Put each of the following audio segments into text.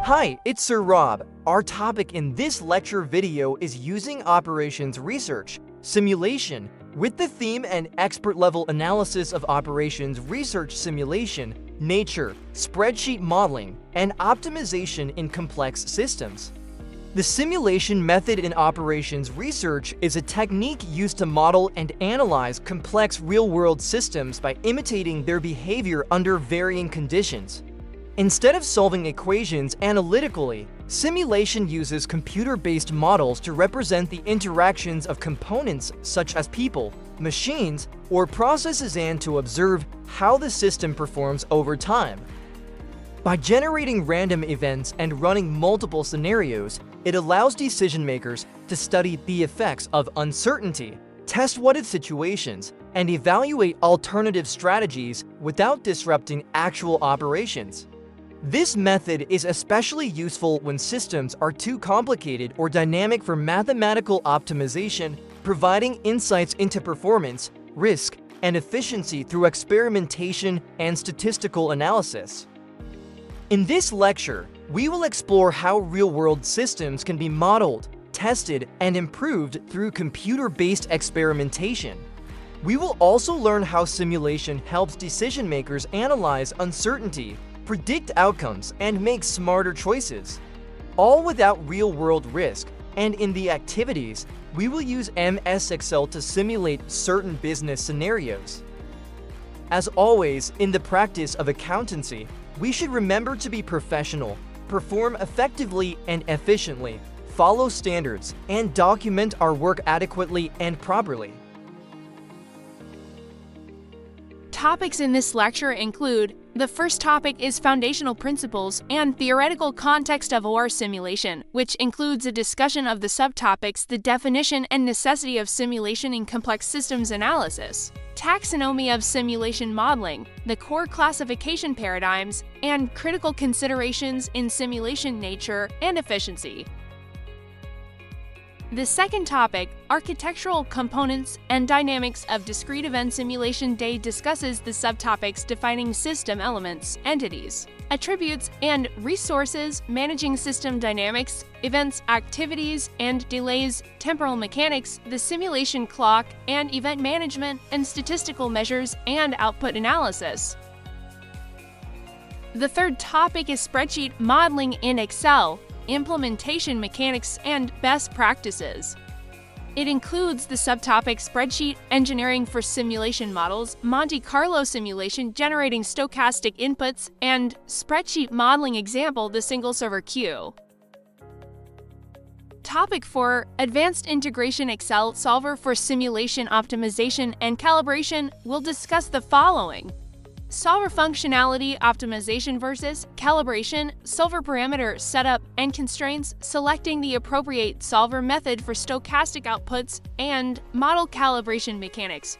Hi, it's Sir Rob. Our topic in this lecture video is using operations research, simulation, with the theme and expert-level analysis of operations research simulation, nature, spreadsheet modeling, and optimization in complex systems. The simulation method in operations research is a technique used to model and analyze complex real-world systems by imitating their behavior under varying conditions. Instead of solving equations analytically, simulation uses computer-based models to represent the interactions of components such as people, machines, or processes and to observe how the system performs over time. By generating random events and running multiple scenarios, it allows decision-makers to study the effects of uncertainty, test what-if situations, and evaluate alternative strategies without disrupting actual operations. This method is especially useful when systems are too complicated or dynamic for mathematical optimization, providing insights into performance, risk, and efficiency through experimentation and statistical analysis. In this lecture, we will explore how real-world systems can be modeled, tested, and improved through computer-based experimentation. We will also learn how simulation helps decision-makers analyze uncertainty, predict outcomes, and make smarter choices, all without real-world risk. And in the activities, we will use MS Excel to simulate certain business scenarios. As always, in the practice of accountancy, we should remember to be professional, perform effectively and efficiently, follow standards, and document our work adequately and properly. Topics in this lecture include: the first topic is foundational principles and theoretical context of OR simulation, which includes a discussion of the subtopics, the definition and necessity of simulation in complex systems analysis, taxonomy of simulation modeling, the core classification paradigms, and critical considerations in simulation nature and efficiency. The second topic, architectural components and dynamics of discrete-event simulation day, discusses the subtopics defining system elements, entities, attributes, and resources, managing system dynamics, events, activities, and delays, temporal mechanics, the simulation clock, and event management, and statistical measures and output analysis. The third topic is spreadsheet modeling in Excel, implementation mechanics, and best practices. It includes the subtopic spreadsheet engineering for simulation models, Monte Carlo simulation generating stochastic inputs, and spreadsheet modeling example, the single server queue. Topic 4, Advanced Integration Excel Solver for Simulation Optimization and Calibration, will discuss the following: solver functionality optimization versus calibration, solver parameter setup and constraints, selecting the appropriate solver method for stochastic outputs, and model calibration mechanics.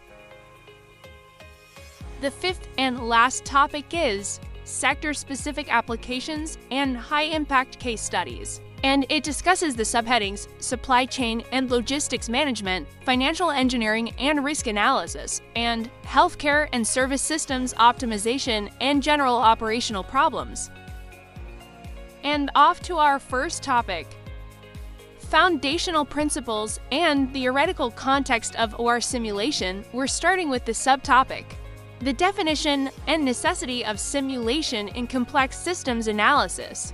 The fifth and last topic is sector-specific applications and high-impact case studies, and it discusses the subheadings supply chain and logistics management, financial engineering and risk analysis, and healthcare and service systems optimization and general operational problems. And off to our first topic, foundational principles and theoretical context of OR simulation. We're starting with the subtopic, the definition and necessity of simulation in complex systems analysis.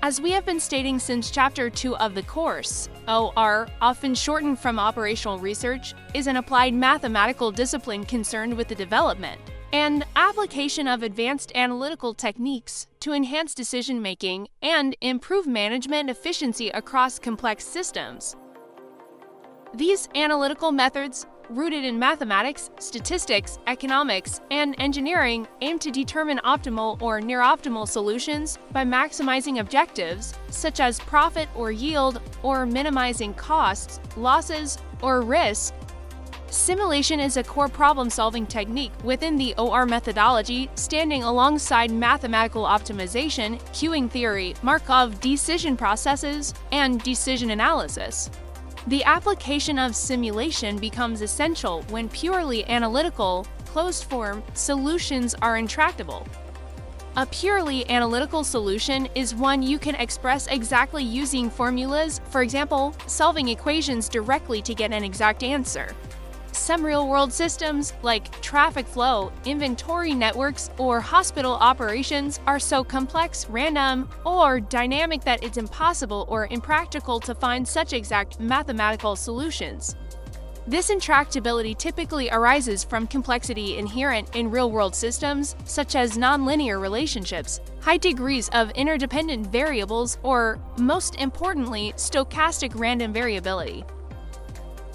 As we have been stating since Chapter 2 of the course, OR, often shortened from operational research, is an applied mathematical discipline concerned with the development and application of advanced analytical techniques to enhance decision-making and improve management efficiency across complex systems. These analytical methods, rooted in mathematics, statistics, economics, and engineering, aim to determine optimal or near-optimal solutions by maximizing objectives such as profit or yield, or minimizing costs, losses, or risk. Simulation is a core problem-solving technique within the OR methodology, standing alongside mathematical optimization, queuing theory, Markov decision processes, and decision analysis. The application of simulation becomes essential when purely analytical, closed-form solutions are intractable. A purely analytical solution is one you can express exactly using formulas, for example, solving equations directly to get an exact answer. Some real-world systems, like traffic flow, inventory networks, or hospital operations, are so complex, random, or dynamic that it's impossible or impractical to find such exact mathematical solutions. This intractability typically arises from complexity inherent in real-world systems, such as nonlinear relationships, high degrees of interdependent variables, or, most importantly, stochastic random variability.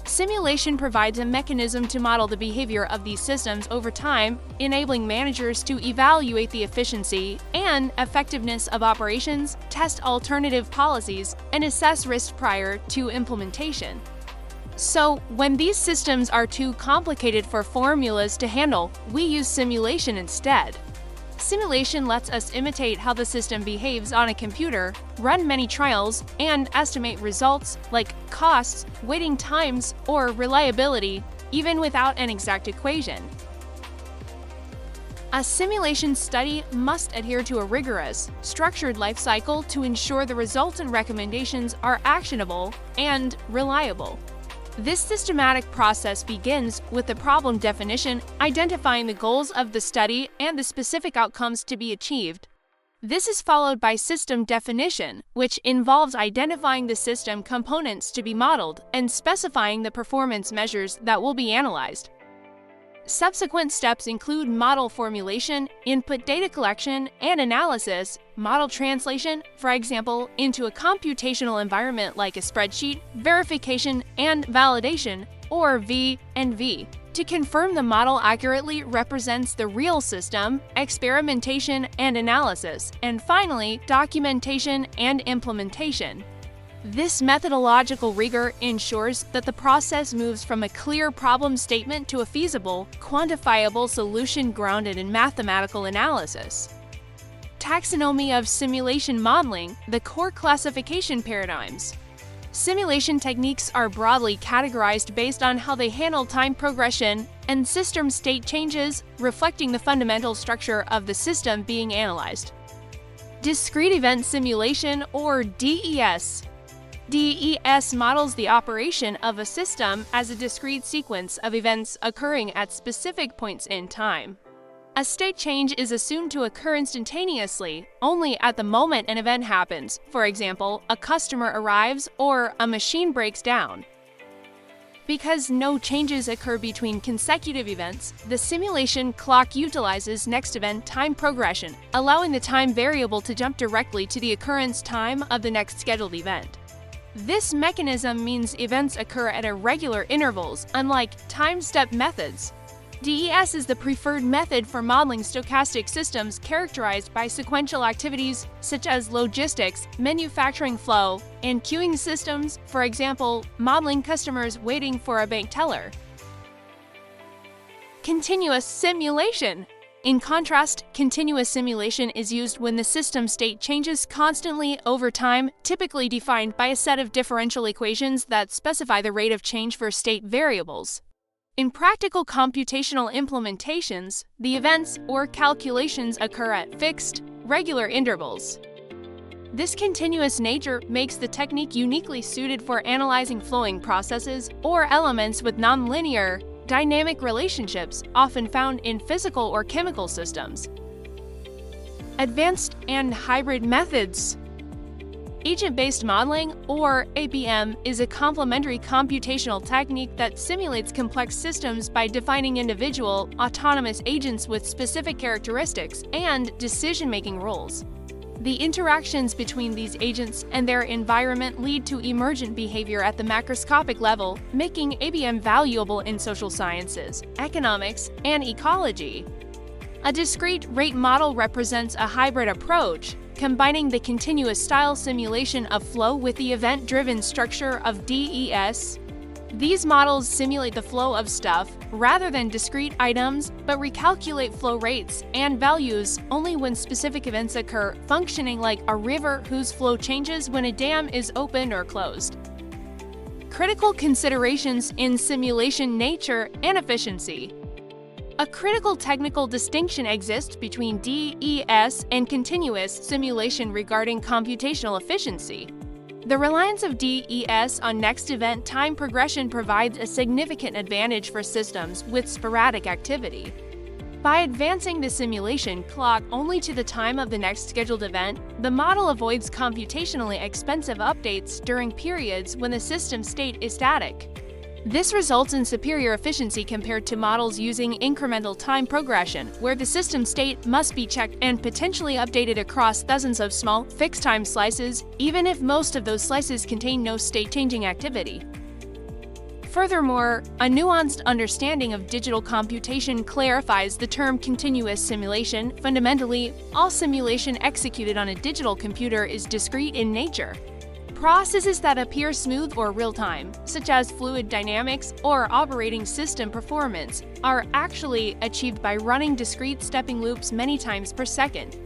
Simulation provides a mechanism to model the behavior of these systems over time, enabling managers to evaluate the efficiency and effectiveness of operations, test alternative policies, and assess risk prior to implementation. So, when these systems are too complicated for formulas to handle, we use simulation instead. Simulation lets us imitate how the system behaves on a computer, run many trials, and estimate results like costs, waiting times, or reliability, even without an exact equation. A simulation study must adhere to a rigorous, structured life cycle to ensure the results and recommendations are actionable and reliable. This systematic process begins with the problem definition, identifying the goals of the study and the specific outcomes to be achieved. This is followed by system definition, which involves identifying the system components to be modeled and specifying the performance measures that will be analyzed. Subsequent steps include model formulation, input data collection and analysis, model translation, for example, into a computational environment like a spreadsheet, verification and validation, or V&V, to confirm the model accurately represents the real system, experimentation and analysis, and finally, documentation and implementation. This methodological rigor ensures that the process moves from a clear problem statement to a feasible, quantifiable solution grounded in mathematical analysis. Taxonomy of simulation modeling, the core classification paradigms. Simulation techniques are broadly categorized based on how they handle time progression and system state changes, reflecting the fundamental structure of the system being analyzed. Discrete-Event simulation, or DES. DES models the operation of a system as a discrete sequence of events occurring at specific points in time. A state change is assumed to occur instantaneously, only at the moment an event happens. For example, a customer arrives or a machine breaks down. Because no changes occur between consecutive events, the simulation clock utilizes next event time progression, allowing the time variable to jump directly to the occurrence time of the next scheduled event. This mechanism means events occur at irregular intervals, unlike time-step methods. DES is the preferred method for modeling stochastic systems characterized by sequential activities such as logistics, manufacturing flow, and queuing systems, for example, modeling customers waiting for a bank teller. Continuous simulation. In contrast, continuous simulation is used when the system state changes constantly over time, typically defined by a set of differential equations that specify the rate of change for state variables. In practical computational implementations, the events or calculations occur at fixed, regular intervals. This continuous nature makes the technique uniquely suited for analyzing flowing processes or elements with nonlinear, dynamic relationships often found in physical or chemical systems. Advanced and hybrid methods. Agent-based modeling, or ABM, is a complementary computational technique that simulates complex systems by defining individual, autonomous agents with specific characteristics and decision-making roles. The interactions between these agents and their environment lead to emergent behavior at the macroscopic level, making ABM valuable in social sciences, economics, and ecology. A discrete rate model represents a hybrid approach, combining the continuous style simulation of flow with the event-driven structure of DES. These models simulate the flow of stuff rather than discrete items, but recalculate flow rates and values only when specific events occur, functioning like a river whose flow changes when a dam is opened or closed. Critical considerations in simulation nature and efficiency. A critical technical distinction exists between DES and continuous simulation regarding computational efficiency. The reliance of DES on next event time progression provides a significant advantage for systems with sporadic activity. By advancing the simulation clock only to the time of the next scheduled event, the model avoids computationally expensive updates during periods when the system state is static. This results in superior efficiency compared to models using incremental time progression, where the system state must be checked and potentially updated across dozens of small, fixed-time slices, even if most of those slices contain no state-changing activity. Furthermore, a nuanced understanding of digital computation clarifies the term continuous simulation. Fundamentally, all simulation executed on a digital computer is discrete in nature. Processes that appear smooth or real-time, such as fluid dynamics or operating system performance, are actually achieved by running discrete stepping loops many times per second.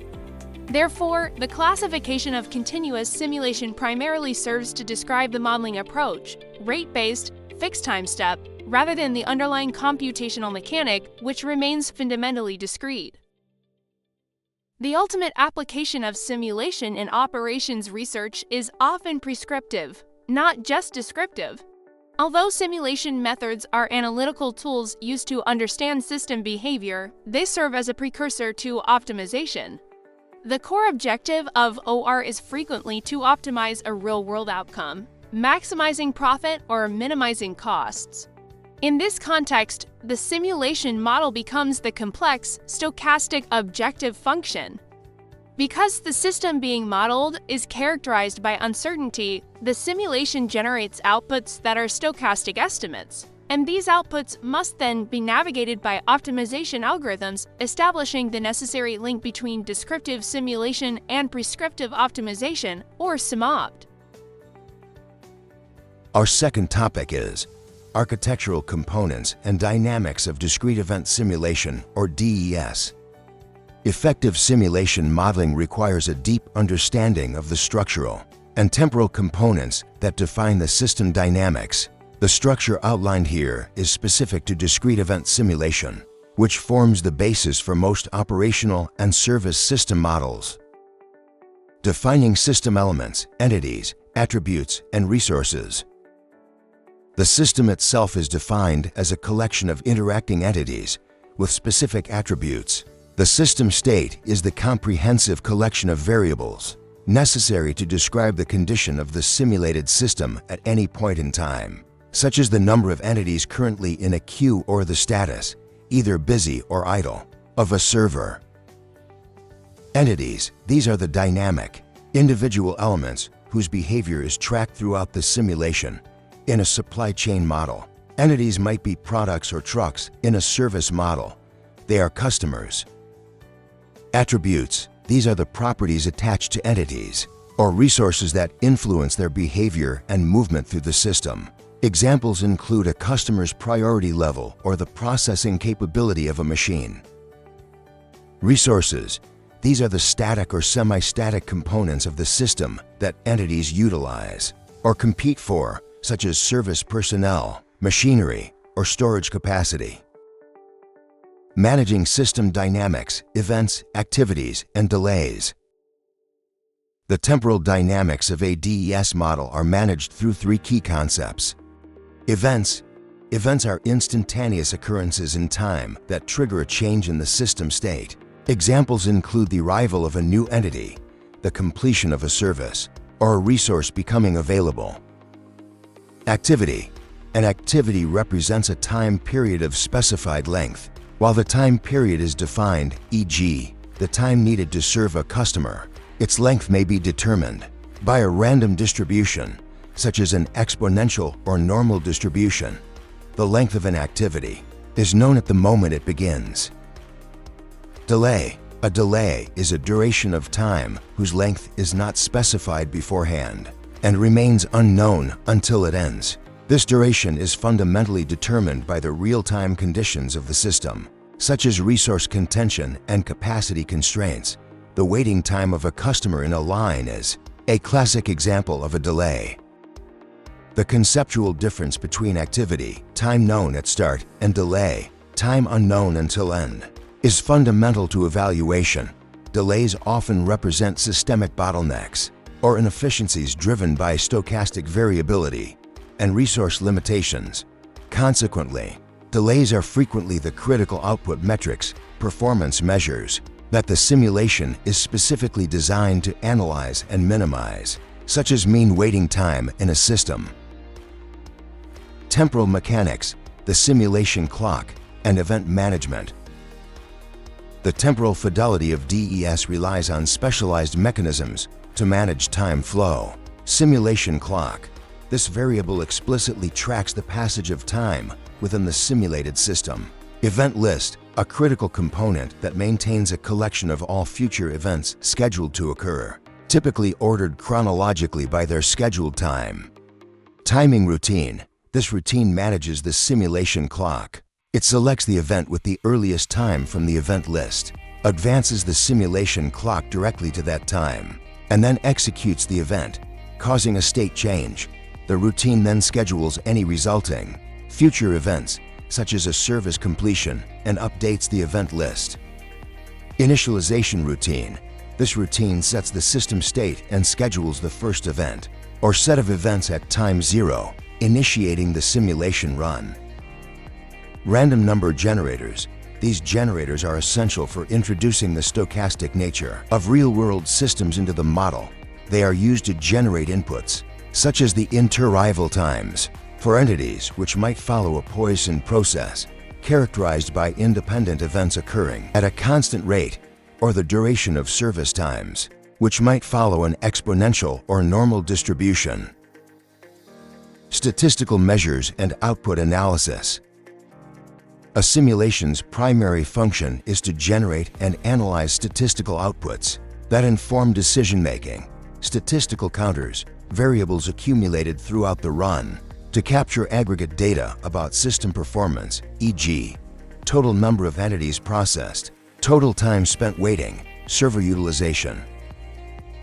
Therefore, the classification of continuous simulation primarily serves to describe the modeling approach, rate-based, fixed-time step, rather than the underlying computational mechanic, which remains fundamentally discrete. The ultimate application of simulation in operations research is often prescriptive, not just descriptive. Although simulation methods are analytical tools used to understand system behavior, they serve as a precursor to optimization. The core objective of OR is frequently to optimize a real-world outcome, maximizing profit or minimizing costs. In this context, the simulation model becomes the complex, stochastic objective function. Because the system being modeled is characterized by uncertainty, the simulation generates outputs that are stochastic estimates, and these outputs must then be navigated by optimization algorithms, establishing the necessary link between descriptive simulation and prescriptive optimization, or SIMOPT. Our second topic is architectural components and dynamics of discrete event simulation, or DES. Effective simulation modeling requires a deep understanding of the structural and temporal components that define the system dynamics. The structure outlined here is specific to discrete event simulation, which forms the basis for most operational and service system models. Defining system elements, entities, attributes, and resources. The system itself is defined as a collection of interacting entities with specific attributes. The system state is the comprehensive collection of variables necessary to describe the condition of the simulated system at any point in time, such as the number of entities currently in a queue or the status, either busy or idle, of a server. Entities, these are the dynamic, individual elements whose behavior is tracked throughout the simulation. In a supply chain model, entities might be products or trucks. In a service model, they are customers. Attributes, these are the properties attached to entities, or resources that influence their behavior and movement through the system. Examples include a customer's priority level or the processing capability of a machine. Resources, these are the static or semi-static components of the system that entities utilize or compete for, such as service personnel, machinery, or storage capacity. Managing system dynamics, events, activities, and delays. The temporal dynamics of a DES model are managed through three key concepts. Events. Events are instantaneous occurrences in time that trigger a change in the system state. Examples include the arrival of a new entity, the completion of a service, or a resource becoming available. Activity. An activity represents a time period of specified length. While the time period is defined, e.g., the time needed to serve a customer, its length may be determined by a random distribution, such as an exponential or normal distribution. The length of an activity is known at the moment it begins. Delay. A delay is a duration of time whose length is not specified beforehand and remains unknown until it ends. This duration is fundamentally determined by the real-time conditions of the system, such as resource contention and capacity constraints. The waiting time of a customer in a line is a classic example of a delay. The conceptual difference between activity, time known at start, and delay. time unknown until end, is fundamental to evaluation. Delays often represent systemic bottlenecks or inefficiencies driven by stochastic variability and resource limitations. Consequently, delays are frequently the critical output metrics, performance measures, that the simulation is specifically designed to analyze and minimize, such as mean waiting time in a system. Temporal mechanics, the simulation clock, and event management. The temporal fidelity of DES relies on specialized mechanisms to manage time flow. Simulation clock. This variable explicitly tracks the passage of time within the simulated system. Event list, a critical component that maintains a collection of all future events scheduled to occur, typically ordered chronologically by their scheduled time. Timing routine. This routine manages the simulation clock. It selects the event with the earliest time from the event list, advances the simulation clock directly to that time, and then executes the event, causing a state change. The routine then schedules any resulting future events, such as a service completion, and updates the event list. Initialization routine. This routine sets the system state and schedules the first event, or set of events at time 0, initiating the simulation run. Random number generators. These generators are essential for introducing the stochastic nature of real-world systems into the model. They are used to generate inputs, such as the interarrival times, for entities which might follow a Poisson process, characterized by independent events occurring at a constant rate, or the duration of service times, which might follow an exponential or normal distribution. Statistical measures and output analysis. A simulation's primary function is to generate and analyze statistical outputs that inform decision-making. Statistical counters, variables accumulated throughout the run, to capture aggregate data about system performance, e.g., total number of entities processed, total time spent waiting, server utilization.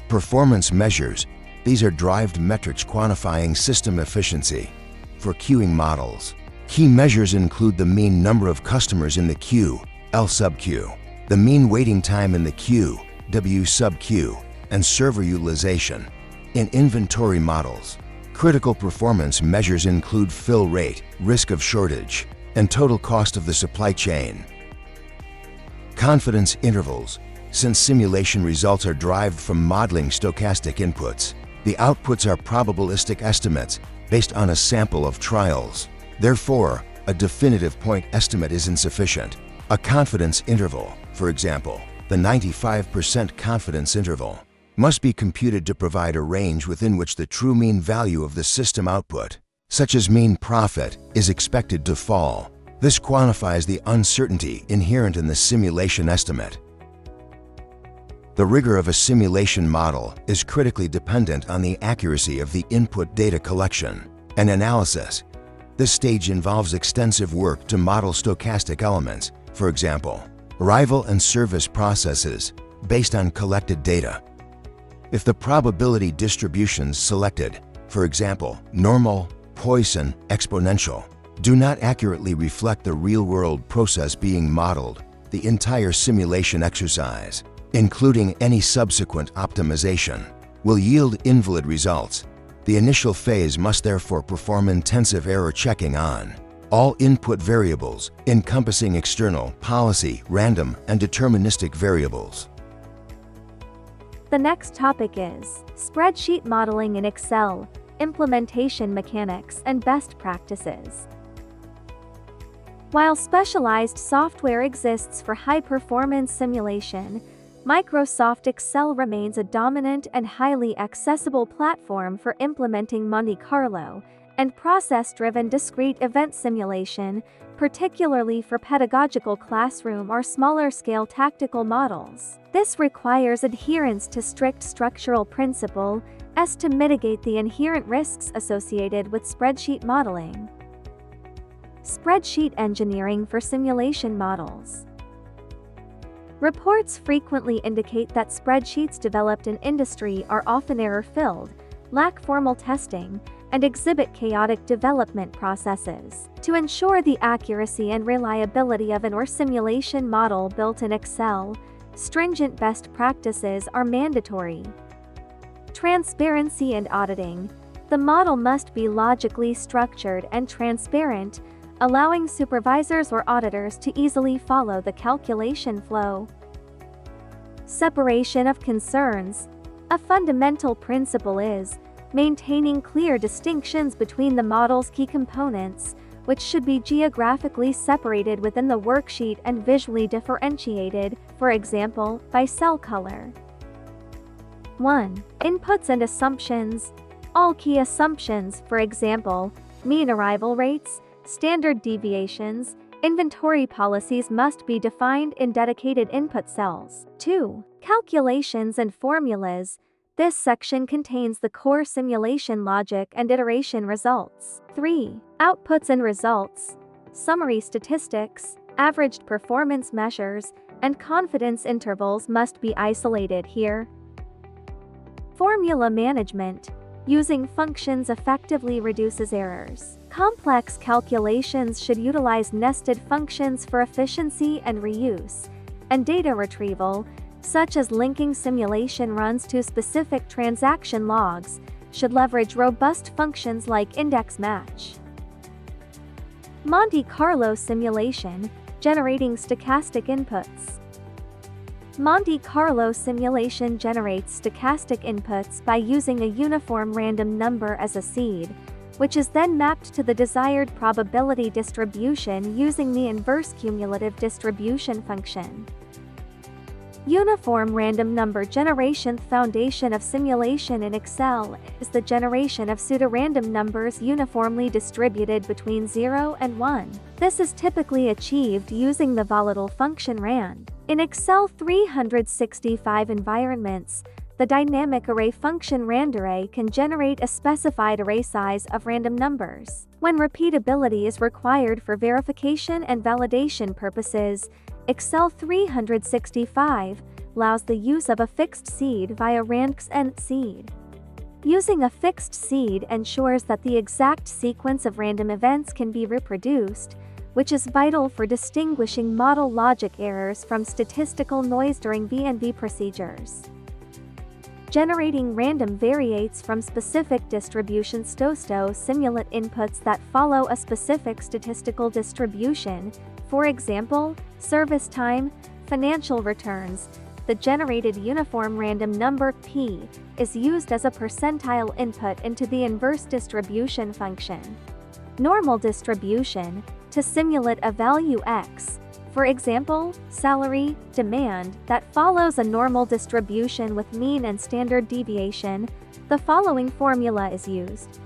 Performance measures. These are derived metrics quantifying system efficiency. For queuing models, key measures include the mean number of customers in the queue, L sub q, the mean waiting time in the queue, W sub q, and server utilization. In inventory models, critical performance measures include fill rate, risk of shortage, and total cost of the supply chain. Confidence intervals. Since simulation results are derived from modeling stochastic inputs, the outputs are probabilistic estimates based on a sample of trials. Therefore, a definitive point estimate is insufficient. A confidence interval, for example, the 95% confidence interval, must be computed to provide a range within which the true mean value of the system output, such as mean profit, is expected to fall. This quantifies the uncertainty inherent in the simulation estimate. The rigor of a simulation model is critically dependent on the accuracy of the input data collection and analysis. This stage involves extensive work to model stochastic elements, for example, arrival and service processes, based on collected data. If the probability distributions selected, for example, normal, Poisson, exponential, do not accurately reflect the real-world process being modeled, the entire simulation exercise, including any subsequent optimization, will yield invalid results. The initial phase must therefore perform intensive error checking on all input variables, encompassing external, policy, random, and deterministic variables. The next topic is spreadsheet modeling in Excel, implementation mechanics, and best practices. While specialized software exists for high-performance simulation, Microsoft Excel remains a dominant and highly accessible platform for implementing Monte Carlo and process-driven discrete event simulation, particularly for pedagogical classroom or smaller-scale tactical models. This requires adherence to strict structural principles to mitigate the inherent risks associated with spreadsheet modeling. Spreadsheet engineering for simulation models. Reports frequently indicate that spreadsheets developed in industry are often error-filled, lack formal testing, and exhibit chaotic development processes. To ensure the accuracy and reliability of an simulation model built in Excel, stringent best practices are mandatory. Transparency and auditing. The model must be logically structured and transparent, allowing supervisors or auditors to easily follow the calculation flow. Separation of concerns. A fundamental principle is maintaining clear distinctions between the model's key components, which should be geographically separated within the worksheet and visually differentiated, for example, by cell color. 1. Inputs and assumptions. All key assumptions, for example, mean arrival rates, standard deviations, inventory policies must be defined in dedicated input cells. 2. Calculations and formulas. This section contains the core simulation logic and iteration results. 3. Outputs and results. Summary statistics, averaged performance measures, and confidence intervals must be isolated here. Formula management. Using functions effectively reduces errors. Complex calculations should utilize nested functions for efficiency and reuse, and data retrieval, such as linking simulation runs to specific transaction logs, should leverage robust functions like index match. Monte Carlo simulation, generating stochastic inputs. Monte Carlo simulation generates stochastic inputs by using a uniform random number as a seed, which is then mapped to the desired probability distribution using the inverse cumulative distribution function. Uniform random number generation. Foundation of simulation in Excel is the generation of pseudorandom numbers uniformly distributed between 0 and 1. This is typically achieved using the volatile function rand. In Excel 365 environments, the dynamic array function randarray can generate a specified array size of random numbers. When repeatability is required for verification and validation purposes, Excel 365 allows the use of a fixed seed via randxn seed. Using a fixed seed ensures that the exact sequence of random events can be reproduced, which is vital for distinguishing model logic errors from statistical noise during V&V procedures. Generating random variates from specific distribution. Stosto simulate inputs that follow a specific statistical distribution, for example, service time, financial returns. The generated uniform random number p is used as a percentile input into the inverse distribution function. Normal distribution, to simulate a value x, for example, salary, demand, that follows a normal distribution with mean and standard deviation, the following formula is used.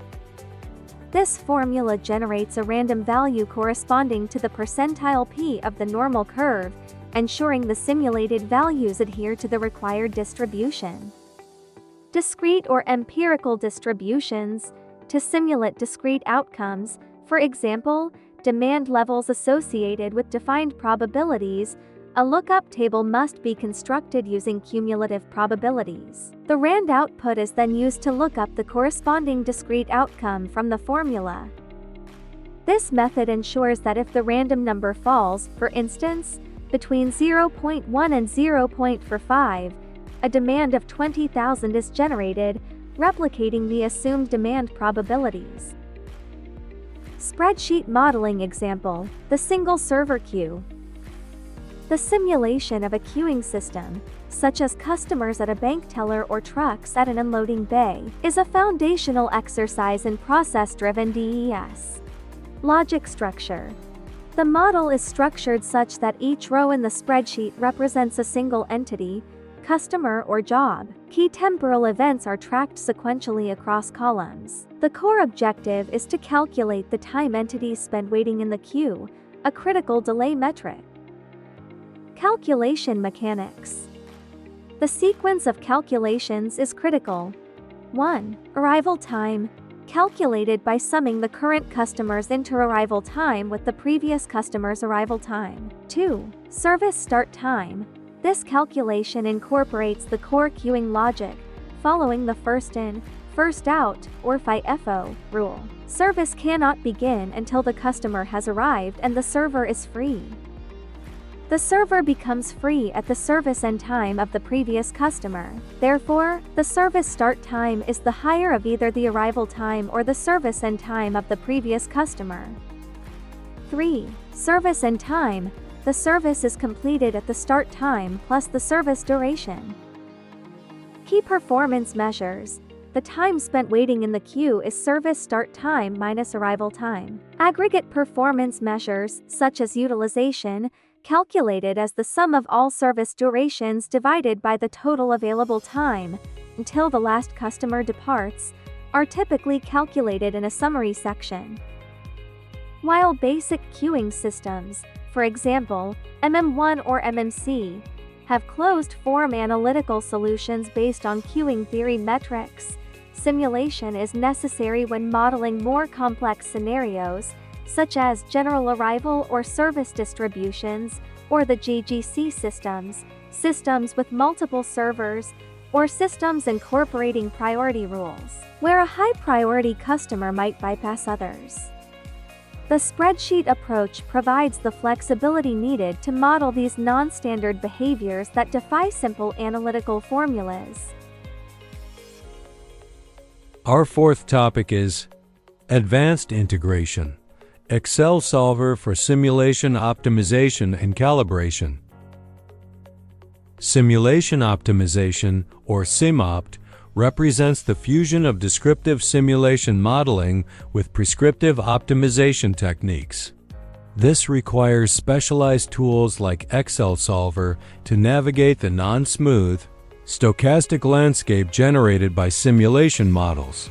This formula generates a random value corresponding to the percentile p of the normal curve, ensuring the simulated values adhere to the required distribution. Discrete or empirical distributions, to simulate discrete outcomes, for example, demand levels associated with defined probabilities, a lookup table must be constructed using cumulative probabilities. The rand output is then used to look up the corresponding discrete outcome from the formula. This method ensures that if the random number falls, for instance, between 0.1 and 0.45, a demand of 20,000 is generated, replicating the assumed demand probabilities. Spreadsheet modeling example, the single server queue. The simulation of a queuing system, such as customers at a bank teller or trucks at an unloading bay, is a foundational exercise in process-driven DES. Logic structure. The model is structured such that each row in the spreadsheet represents a single entity, customer or job. Key temporal events are tracked sequentially across columns. The core objective is to calculate the time entities spend waiting in the queue, a critical delay metric. Calculation mechanics. The sequence of calculations is critical. 1. Arrival time, calculated by summing the current customer's inter-arrival time with the previous customer's arrival time. 2. Service start time. This calculation incorporates the core queuing logic, following the first in, first out, or FIFO, rule. Service cannot begin until the customer has arrived and the server is free. The server becomes free at the service end time of the previous customer. Therefore, the service start time is the higher of either the arrival time or the service end time of the previous customer. 3. Service end time. The service is completed at the start time plus the service duration. Key performance measures. The time spent waiting in the queue is service start time minus arrival time. Aggregate performance measures, such as utilization, calculated as the sum of all service durations divided by the total available time, until the last customer departs, are typically calculated in a summary section. While basic queuing systems, for example, MM1 or MMC, have closed-form analytical solutions based on queuing theory metrics, simulation is necessary when modeling more complex scenarios, such as general arrival or service distributions, or the GGC systems, systems with multiple servers, or systems incorporating priority rules, where a high-priority customer might bypass others. The spreadsheet approach provides the flexibility needed to model these non-standard behaviors that defy simple analytical formulas. Our fourth topic is Advanced Integration. Excel solver for simulation optimization and calibration. Simulation optimization, or SimOpt, represents the fusion of descriptive simulation modeling with prescriptive optimization techniques. This requires specialized tools like Excel solver to navigate the non-smooth, stochastic landscape generated by simulation models.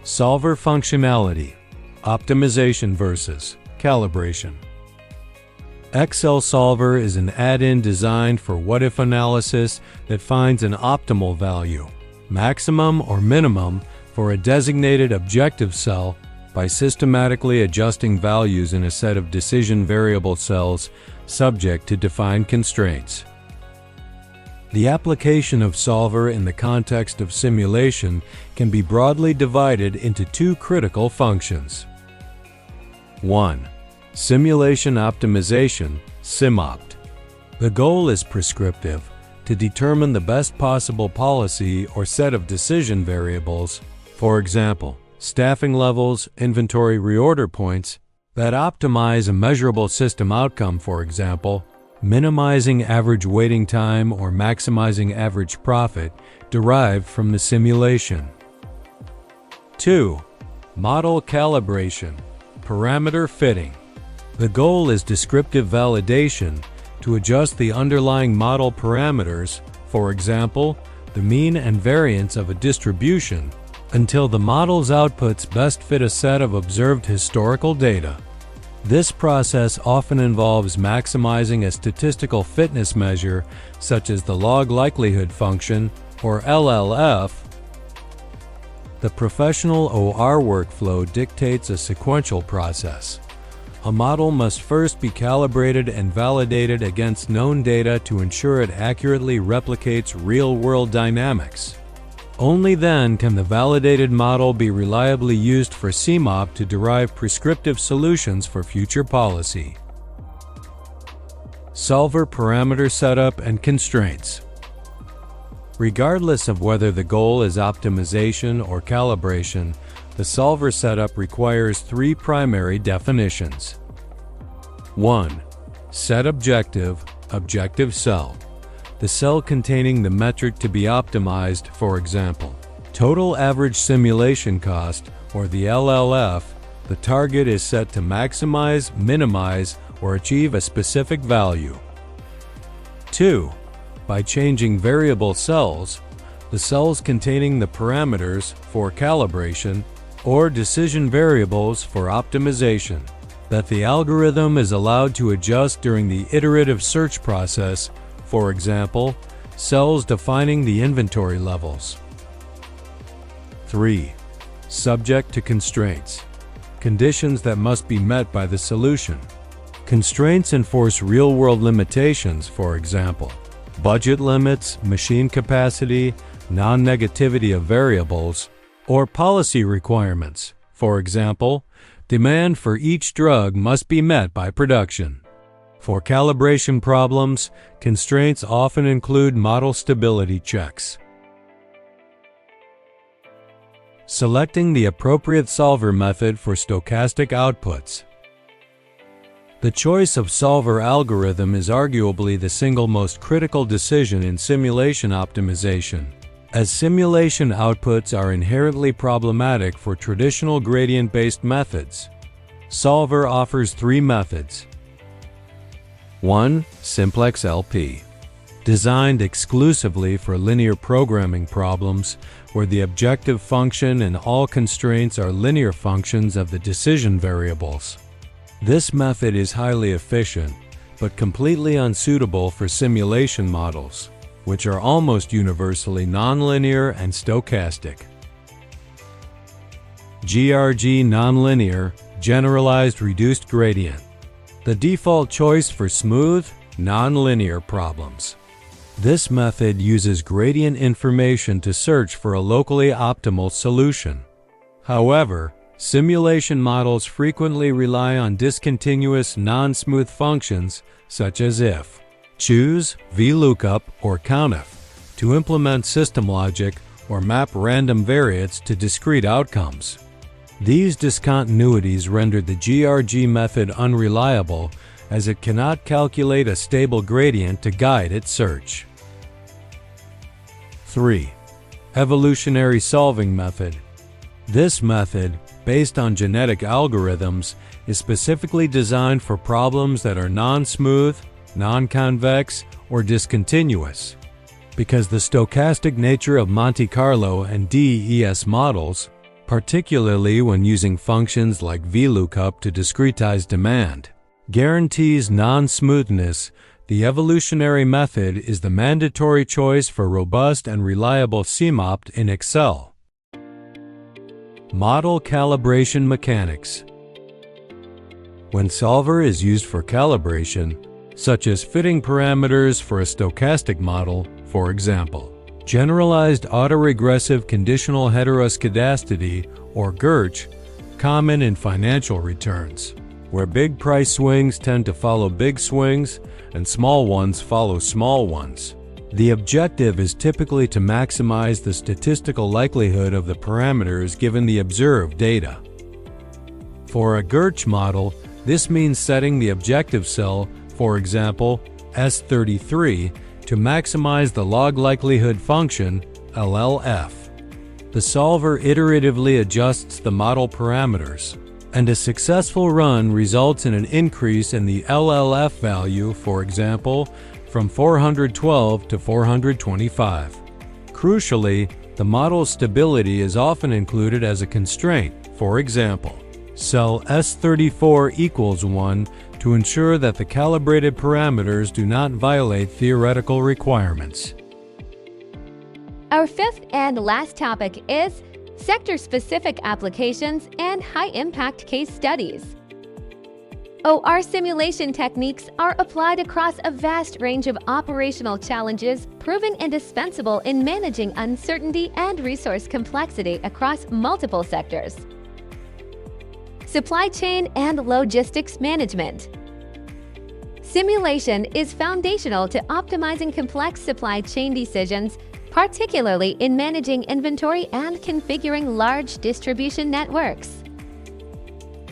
Solver functionality. Optimization versus calibration. Excel Solver is an add-in designed for what-if analysis that finds an optimal value, maximum or minimum, for a designated objective cell by systematically adjusting values in a set of decision variable cells subject to defined constraints. The application of Solver in the context of simulation can be broadly divided into two critical functions. 1. Simulation optimization, SimOpt. The goal is prescriptive, to determine the best possible policy or set of decision variables, for example, staffing levels, inventory reorder points, that optimize a measurable system outcome, for example, minimizing average waiting time or maximizing average profit derived from the simulation. 2. Model calibration, parameter fitting. The goal is descriptive validation to adjust the underlying model parameters, for example, the mean and variance of a distribution, until the model's outputs best fit a set of observed historical data. This process often involves maximizing a statistical fitness measure such as the log likelihood function, or LLF. The professional OR workflow dictates a sequential process. A model must first be calibrated and validated against known data to ensure it accurately replicates real-world dynamics. Only then can the validated model be reliably used for SimOpt to derive prescriptive solutions for future policy. Solver parameter setup and constraints. Regardless of whether the goal is optimization or calibration, the solver setup requires three primary definitions. 1. Set objective, objective cell. The cell containing the metric to be optimized, for example, total average simulation cost, or the LLF. The target is set to maximize, minimize, or achieve a specific value. 2. By changing variable cells, the cells containing the parameters for calibration or decision variables for optimization, that the algorithm is allowed to adjust during the iterative search process, for example, cells defining the inventory levels. 3. Subject to constraints. Conditions that must be met by the solution. Constraints enforce real-world limitations, for example, budget limits, machine capacity, non-negativity of variables, or policy requirements. For example, demand for each drug must be met by production. For calibration problems, constraints often include model stability checks. Selecting the appropriate solver method for stochastic outputs. The choice of solver algorithm is arguably the single most critical decision in simulation optimization, as simulation outputs are inherently problematic for traditional gradient-based methods. Solver offers three methods. 1. Simplex LP. Designed exclusively for linear programming problems where the objective function and all constraints are linear functions of the decision variables. This method is highly efficient, but completely unsuitable for simulation models, which are almost universally nonlinear and stochastic. GRG Nonlinear Generalized Reduced Gradient. The default choice for smooth, nonlinear problems. This method uses gradient information to search for a locally optimal solution. However, simulation models frequently rely on discontinuous non-smooth functions such as if, choose, VLOOKUP, or COUNTIF to implement system logic or map random variates to discrete outcomes. These discontinuities render the GRG method unreliable as it cannot calculate a stable gradient to guide its search. 3. Evolutionary Solving Method. This method, based on genetic algorithms, is specifically designed for problems that are non-smooth, non-convex, or discontinuous. Because the stochastic nature of Monte Carlo and DES models, particularly when using functions like VLOOKUP to discretize demand, guarantees non-smoothness, the evolutionary method is the mandatory choice for robust and reliable CMOPT in Excel. Model calibration mechanics. When solver is used for calibration, such as fitting parameters for a stochastic model, for example, generalized autoregressive conditional heteroscedasticity, or GERCH, common in financial returns, where big price swings tend to follow big swings and small ones follow small ones. The objective is typically to maximize the statistical likelihood of the parameters given the observed data. For a GERCH model, this means setting the objective cell, for example, S33, to maximize the log likelihood function, LLF. The solver iteratively adjusts the model parameters, and a successful run results in an increase in the LLF value, for example, from 412 to 425. Crucially, the model's stability is often included as a constraint. For example, cell S34 equals 1 to ensure that the calibrated parameters do not violate theoretical requirements. Our fifth and last topic is sector-specific applications and high-impact case studies. OR simulation techniques are applied across a vast range of operational challenges, proving indispensable in managing uncertainty and resource complexity across multiple sectors. Supply chain and logistics management. Simulation is foundational to optimizing complex supply chain decisions, particularly in managing inventory and configuring large distribution networks.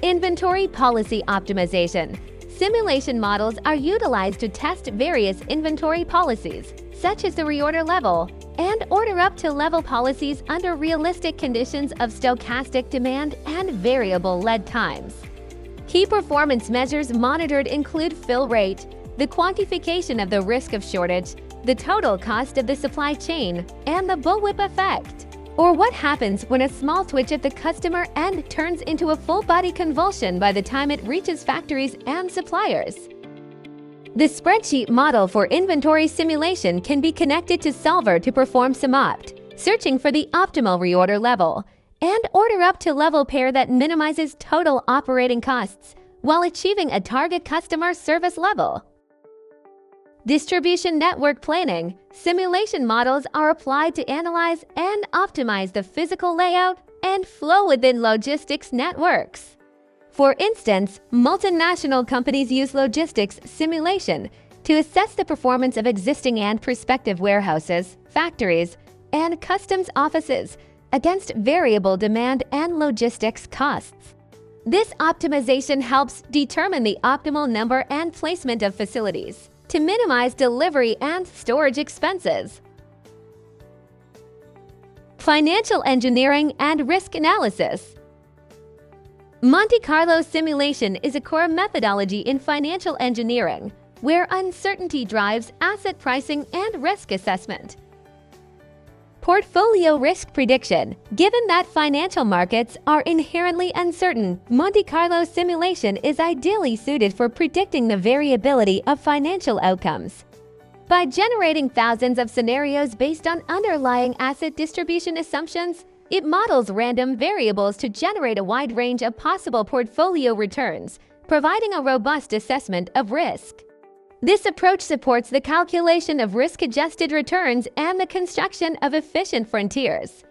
Inventory policy optimization. Simulation models are utilized to test various inventory policies, such as the reorder level and order up to level policies under realistic conditions of stochastic demand and variable lead times. Key performance measures monitored include fill rate, the quantification of the risk of shortage, the total cost of the supply chain, and the bullwhip effect, or what happens when a small twitch at the customer end turns into a full-body convulsion by the time it reaches factories and suppliers. The spreadsheet model for inventory simulation can be connected to Solver to perform CMOPT, searching for the optimal reorder level, and order up to level pair that minimizes total operating costs while achieving a target customer service level. Distribution network planning. Simulation models are applied to analyze and optimize the physical layout and flow within logistics networks. For instance, multinational companies use logistics simulation to assess the performance of existing and prospective warehouses, factories, and customs offices against variable demand and logistics costs. This optimization helps determine the optimal number and placement of facilities to minimize delivery and storage expenses. Financial engineering and risk analysis. Monte Carlo simulation is a core methodology in financial engineering, where uncertainty drives asset pricing and risk assessment. Portfolio risk prediction. Given that financial markets are inherently uncertain, Monte Carlo simulation is ideally suited for predicting the variability of financial outcomes. By generating thousands of scenarios based on underlying asset distribution assumptions, it models random variables to generate a wide range of possible portfolio returns, providing a robust assessment of risk. This approach supports the calculation of risk-adjusted returns and the construction of efficient frontiers.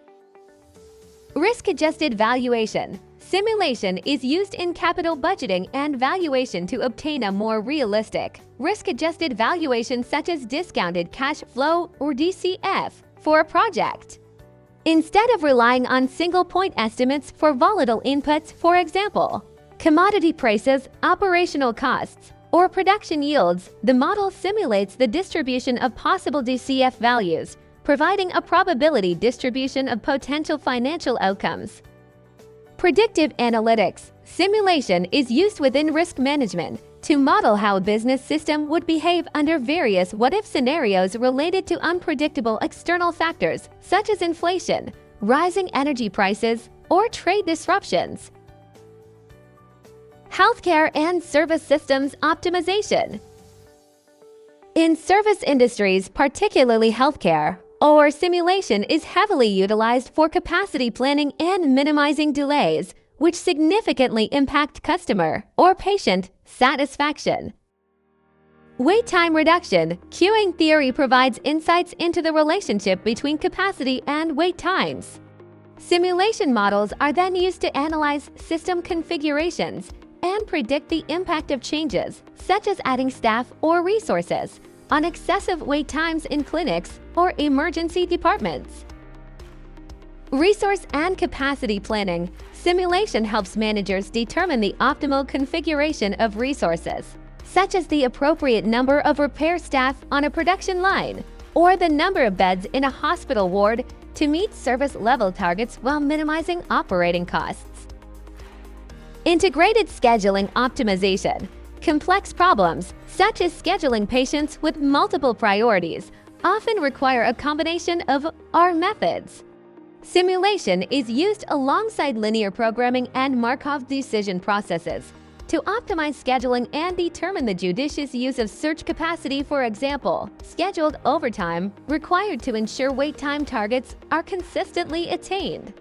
Risk-adjusted valuation. Simulation is used in capital budgeting and valuation to obtain a more realistic, risk-adjusted valuation such as discounted cash flow or DCF for a project. Instead of relying on single-point estimates for volatile inputs, for example, commodity prices, operational costs, or production yields, the model simulates the distribution of possible DCF values, providing a probability distribution of potential financial outcomes. Predictive analytics. Simulation is used within risk management to model how a business system would behave under various what-if scenarios related to unpredictable external factors such as inflation, rising energy prices, or trade disruptions. Healthcare and service systems optimization. In service industries, particularly healthcare, OR simulation is heavily utilized for capacity planning and minimizing delays, which significantly impact customer or patient satisfaction. Wait time reduction. Queuing theory provides insights into the relationship between capacity and wait times. Simulation models are then used to analyze system configurations and predict the impact of changes, such as adding staff or resources, on excessive wait times in clinics or emergency departments. Resource and capacity planning. Simulation helps managers determine the optimal configuration of resources, such as the appropriate number of repair staff on a production line, or the number of beds in a hospital ward to meet service level targets while minimizing operating costs. Integrated scheduling optimization. Complex problems, such as scheduling patients with multiple priorities, often require a combination of R methods. Simulation is used alongside linear programming and Markov decision processes to optimize scheduling and determine the judicious use of surge capacity, for example, scheduled overtime required to ensure wait time targets are consistently attained.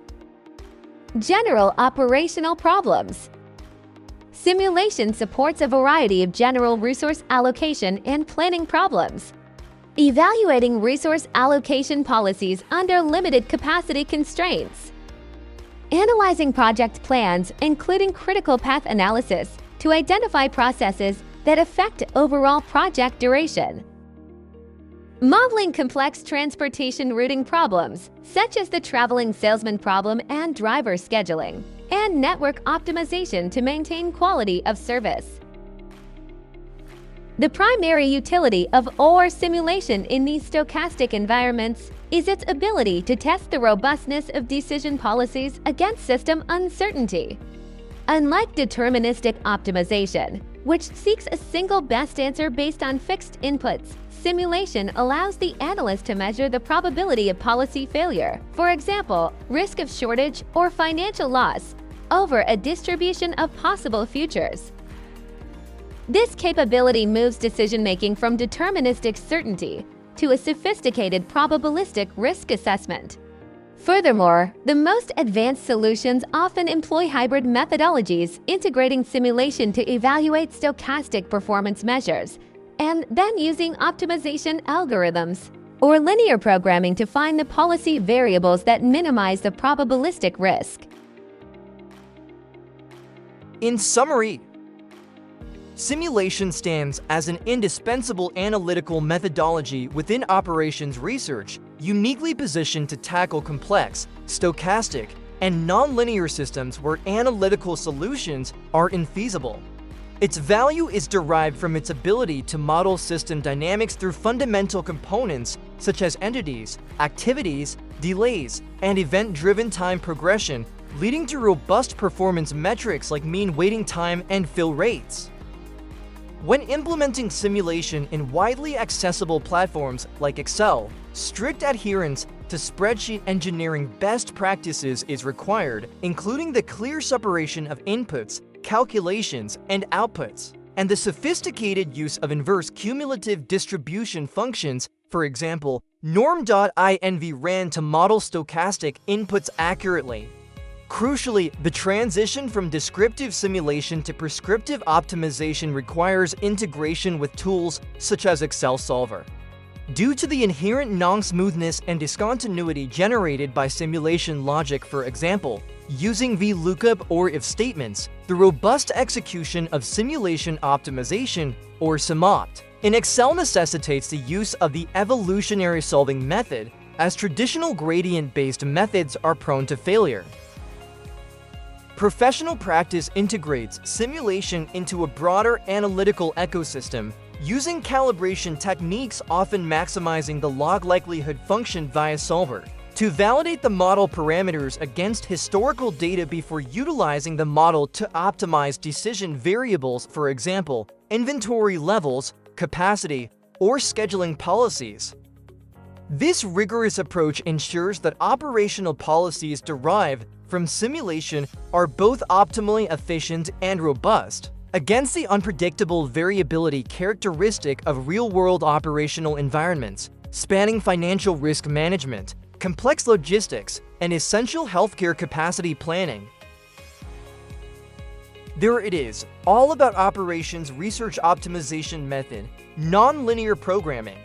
General operational problems. Simulation supports a variety of general resource allocation and planning problems. Evaluating resource allocation policies under limited capacity constraints. Analyzing project plans, including critical path analysis, to identify processes that affect overall project duration. Modeling complex transportation routing problems, such as the traveling salesman problem and driver scheduling, and network optimization to maintain quality of service. The primary utility of OR simulation in these stochastic environments is its ability to test the robustness of decision policies against system uncertainty. Unlike deterministic optimization, which seeks a single best answer based on fixed inputs, simulation allows the analyst to measure the probability of policy failure, for example, risk of shortage or financial loss, over a distribution of possible futures. This capability moves decision-making from deterministic certainty to a sophisticated probabilistic risk assessment. Furthermore, the most advanced solutions often employ hybrid methodologies integrating simulation to evaluate stochastic performance measures and then using optimization algorithms or linear programming to find the policy variables that minimize the probabilistic risk. In summary, simulation stands as an indispensable analytical methodology within operations research, uniquely positioned to tackle complex, stochastic, and nonlinear systems where analytical solutions are infeasible. Its value is derived from its ability to model system dynamics through fundamental components such as entities, activities, delays, and event-driven time progression, leading to robust performance metrics like mean waiting time and fill rates. When implementing simulation in widely accessible platforms like Excel, strict adherence to spreadsheet engineering best practices is required, including the clear separation of inputs, calculations, and outputs, and the sophisticated use of inverse cumulative distribution functions, for example, norm.inv to model stochastic inputs accurately. Crucially, the transition from descriptive simulation to prescriptive optimization requires integration with tools such as Excel Solver. Due to the inherent non-smoothness and discontinuity generated by simulation logic, for example, using VLOOKUP or if statements, the robust execution of simulation optimization, or SIMOPT, in Excel necessitates the use of the evolutionary solving method, as traditional gradient-based methods are prone to failure. Professional practice integrates simulation into a broader analytical ecosystem, using calibration techniques, often maximizing the log likelihood function via Solver, to validate the model parameters against historical data before utilizing the model to optimize decision variables, for example, inventory levels, capacity, or scheduling policies. This rigorous approach ensures that operational policies derived from simulation are both optimally efficient and robust against the unpredictable variability characteristic of real-world operational environments, spanning financial risk management, complex logistics, and essential healthcare capacity planning. There it is, all about operations research optimization method, nonlinear programming.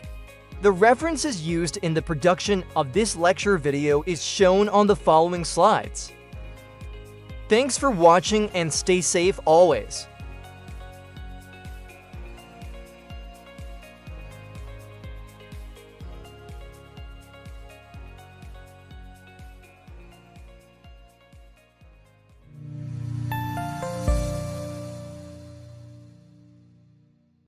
The references used in the production of this lecture video is shown on the following slides. Thanks for watching and stay safe always.